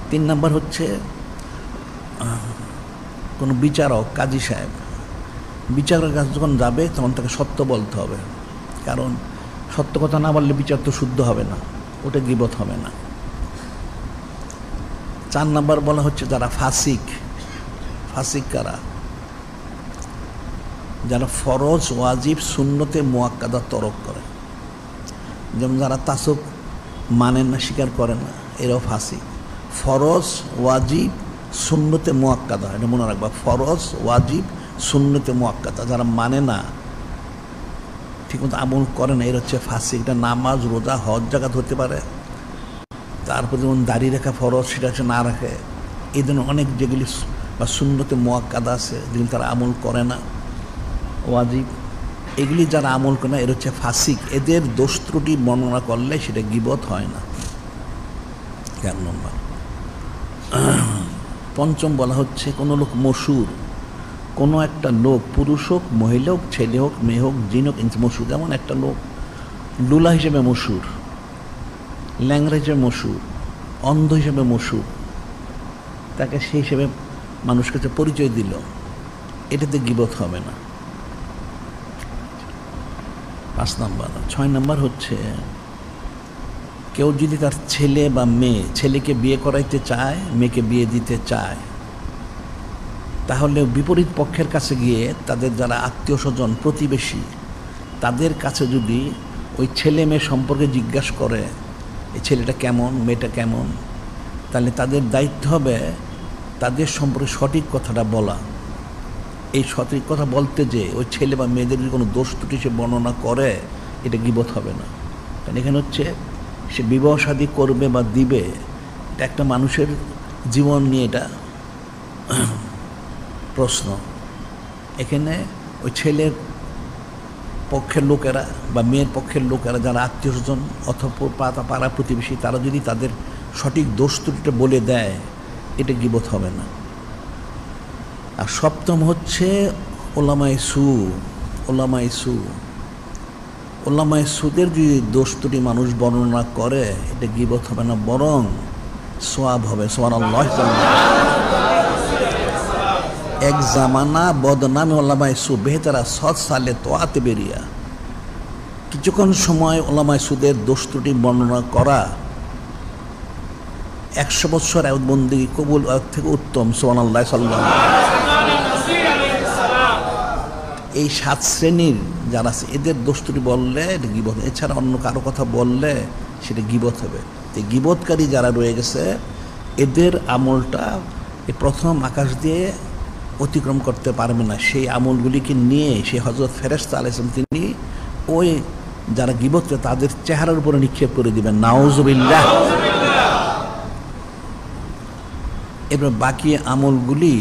3 number হচ্ছে কোনো বিচারক, কাজী সাহেব, বিচারের কাছে যখন যাবে তখন তাকে সত্য বলতে হবে, কারণ সত্য কথা না বললে বিচার তো শুদ্ধ হবে না, ওটা গীবত হবে না। 4 নাম্বার বলা হচ্ছে যারা ফাসিক। ফাসিক কারা? যারা ফরজ, ওয়াজিব, সুন্নতে মুআক্কাদা তরক করে, যেমন যারা তাসুব মানেন না, স্বীকার করেন না, এরাও ফাসিক। ফরজ, ওয়াজিব, সুন্নতে মুআক্কাদা, এটা মনে রাখবা, ফরজ, ওয়াজিব, সুন্নতে মুআক্কাদা, যারা মানে না, ঠিকমতো আমল করে না, এর হচ্ছে ফাসিক। এটা নামাজ, রোজা, হজ জাকাত হতে পারে। তারপর যেমন দাড়ি রাখা ফরজ, সেটা হচ্ছে না রাখে। এই ধরনের অনেক যেগুলি বা সুন্নতে মুআক্কাদা আছে, যেগুলি তারা আমল করে না, ওয়াজিব, এগুলি যারা আমল করে না, এর হচ্ছে ফাসিক। এদের দোষ ত্রুটি বর্ণনা করলে সেটা গীবত হয় না। 4 নম্বর। 5ম বলা হচ্ছে কোনো লোক মশহুর, কোনো একটা লোক, পুরুষ হোক, মহিলা হোক, ছেলে হোক, মেয়ে হোক, জিন হোক, মশহুর। যেমন একটা লোক লুলা হিসেবে মশহুর, ল্যাংড়া হিসেবে মশহুর, অন্ধ হিসেবে মশহুর, তাকে সেই হিসেবে মানুষের কাছে পরিচয় দিল, এটাতে গীবত হবে না। 5 নম্বর। 6 নম্বর হচ্ছে কেউ যদি তার ছেলে বা মেয়ে, ছেলেকে বিয়ে করাইতে চায়, মেয়েকে বিয়ে দিতে চায়, তাহলে বিপরীত পক্ষের কাছে গিয়ে তাদের যারা আত্মীয় স্বজন, প্রতিবেশী, তাদের কাছে যদি ওই ছেলে মেয়ে সম্পর্কে জিজ্ঞাসা করে এই ছেলেটা কেমন, মেয়েটা কেমন, তাহলে তাদের দায়িত্ব হবে তাদের সম্পর্কে সঠিক কথাটা বলা। এই সঠিক কথা বলতে যে ওই ছেলে বা মেয়েদের যদি কোনো দোষ ত্রুটি সে বর্ণনা করে, এটা গীবত হবে না। কারণ এখানে হচ্ছে সে বিবাহ শাদী করবে বা দিবে, এটা একটা মানুষের জীবন নিয়ে এটা প্রশ্ন। এখানে ওই ছেলের পক্ষের লোকেরা বা মেয়ের পক্ষের লোকেরা, যারা আত্মীয় স্বজন অথবা পাড়া প্রতিবেশী, তারা যদি তাদের সঠিক দোষ ত্রুটিটা বলে দেয়, এটা গীবত হবে না। আর 7ম হচ্ছে ওলামায়ে সু। ওলামায়ে সু, ওলামায়ে সুদের যদি দোষ ত্রুটি মানুষ বর্ণনা করে, এটা গীবত হবে না, বরং সওয়াব হবে। সুবহানাল্লাহ। এক জামানা বদনামে ওলামায়ে সু বেহতারা 100 সালে তোয়াতে বেরিয়া। কিছুক্ষণ সময় ওলামায়ে সুদের দোষ ত্রুটি বর্ণনা করা 100 বছর বন্দী কবুল থেকে উত্তম। সুবহানাল্লাহ। এই 7 শ্রেণীর যারা আছে, এদের দোষ ত্রুটি বললে এটা গীবত, এছাড়া অন্য কারো কথা বললে সেটা গীবত হবে। এই গীবতকারী যারা রয়ে গেছে, এদের আমলটা এই প্রথম আকাশ দিয়ে অতিক্রম করতে পারবে না। সেই আমলগুলিকে নিয়ে সেই হযরত ফেরেশতা আলাইহিস সালাম তিনি ওই যারা গীবত করে তাদের চেহারার উপরে নিক্ষেপ করে দিবেন। নাউযুবিল্লাহ। এবার বাকি আমলগুলি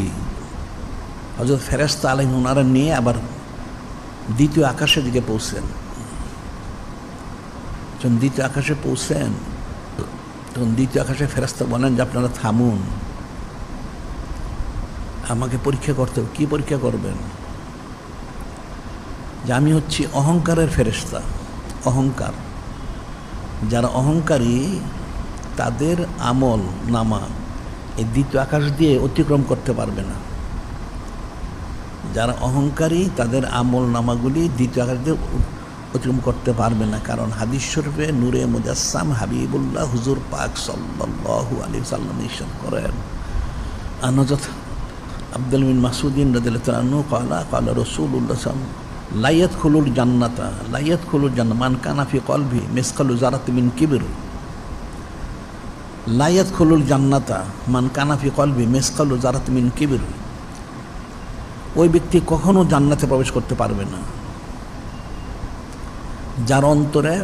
হযরত ফেরেশতা আলাইহিস ওনারা নিয়ে আবার দ্বিতীয় আকাশের দিকে পৌঁছেন। যখন দ্বিতীয় আকাশে পৌঁছেন, তখন দ্বিতীয় আকাশে ফেরেশতা বলেন যে আপনারা থামুন, আমাকে পরীক্ষা করতে হবে। কী পরীক্ষা করবেন? যে আমি হচ্ছি অহংকারের ফেরেশতা। অহংকার, যারা অহংকারী তাদের আমল নামা এই দ্বিতীয় আকাশ দিয়ে অতিক্রম করতে পারবে না। যারা অহংকারী তাদের আমল নামাগুলি দ্বিতীয় আকাশ দিয়ে অতিক্রম করতে পারবে না। কারণ হাদিস শরীফে নূরে মুজাসসাম হাবিবুল্লাহ হুজুর পাক সাল্লাল্লাহু আলাইহি ওয়াসাল্লাম ইরশাদ করেন, হযরত আব্দুল বিন মাসউদিন রাদিয়াল্লাহু আনহু ক্বালা রাসূলুল্লাহ সাল্লাল্লাহু লা ইয়াদখুলুল জান্নাতা লা ইয়াদখুলুল জান্নাহ মান কানা ফি কলবি মিসকালু যারাতিন মিন কিবর। লা ইয়াদখুলুল জান্নাতা মান কানা ফি কলবি মিসকালু যারাতিন মিন কিবর। ওই ব্যক্তি কখনো জান্নাতে প্রবেশ করতে পারবে না যার অন্তরে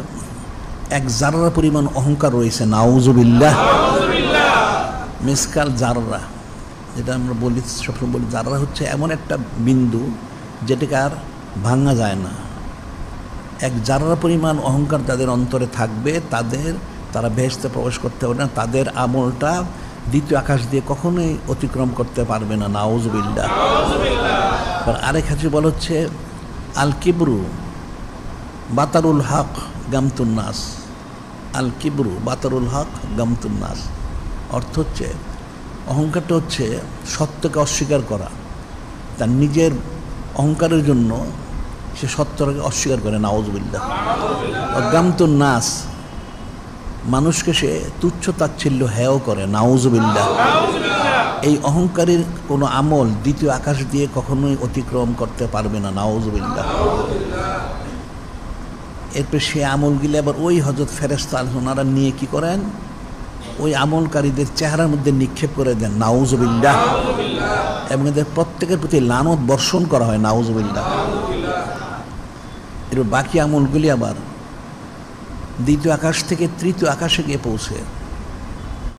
এক জাররা পরিমাণ অহংকার রয়েছে। নাউযুবিল্লাহ। মিসকাল জাররা, যেটা আমরা বলি, সবসময় বলি, জাররা হচ্ছে এমন একটা বিন্দু যেটাকে আর ভাঙা যায় না। এক জাররা পরিমাণ অহংকার যাদের অন্তরে থাকবে, তারা বেহেশতে প্রবেশ করতে পারবে না। তাদের আমলটা দ্বিতীয় আকাশ দিয়ে কখনোই অতিক্রম করতে পারবে না। নাউযুবিল্লাহ। আরেক হাদিসে বলা হচ্ছে আল কিবরু বাতারুল হক গামতুন নাস। আল কিবরু বাতারুল হক গামতুন নাস, অর্থ হচ্ছে অহংকারটা হচ্ছে সত্যকে অস্বীকার করা। তার নিজের অহংকারের জন্য সে সত্যটাকে অস্বীকার করে, নাউজুবিল্লাহ। অজ্ঞামতুন নাস, মানুষকে সে তুচ্ছ তাচ্ছিল্য হেয় করে, নাউজুবিল্লাহ। এই অহংকারের কোনো আমল দ্বিতীয় আকাশ দিয়ে কখনোই অতিক্রম করতে পারবে না, নাউজুবিল্লাহ। এরপর সে আমলগুলি আবার ওই হযরত ফেরেশতা ওনারা নিয়ে কি করেন, ওই আমলকারীদের চেহারার মধ্যে নিক্ষেপ করে দেন, নাউজুবিল্লাহ। এবং এদের প্রত্যেকের প্রতি লানত বর্ষণ করা হয়, নাউজুবিল্লাহ। এর বাকি আমলগুলি আবার দ্বিতীয় আকাশ থেকে তৃতীয় আকাশে গিয়ে পৌঁছে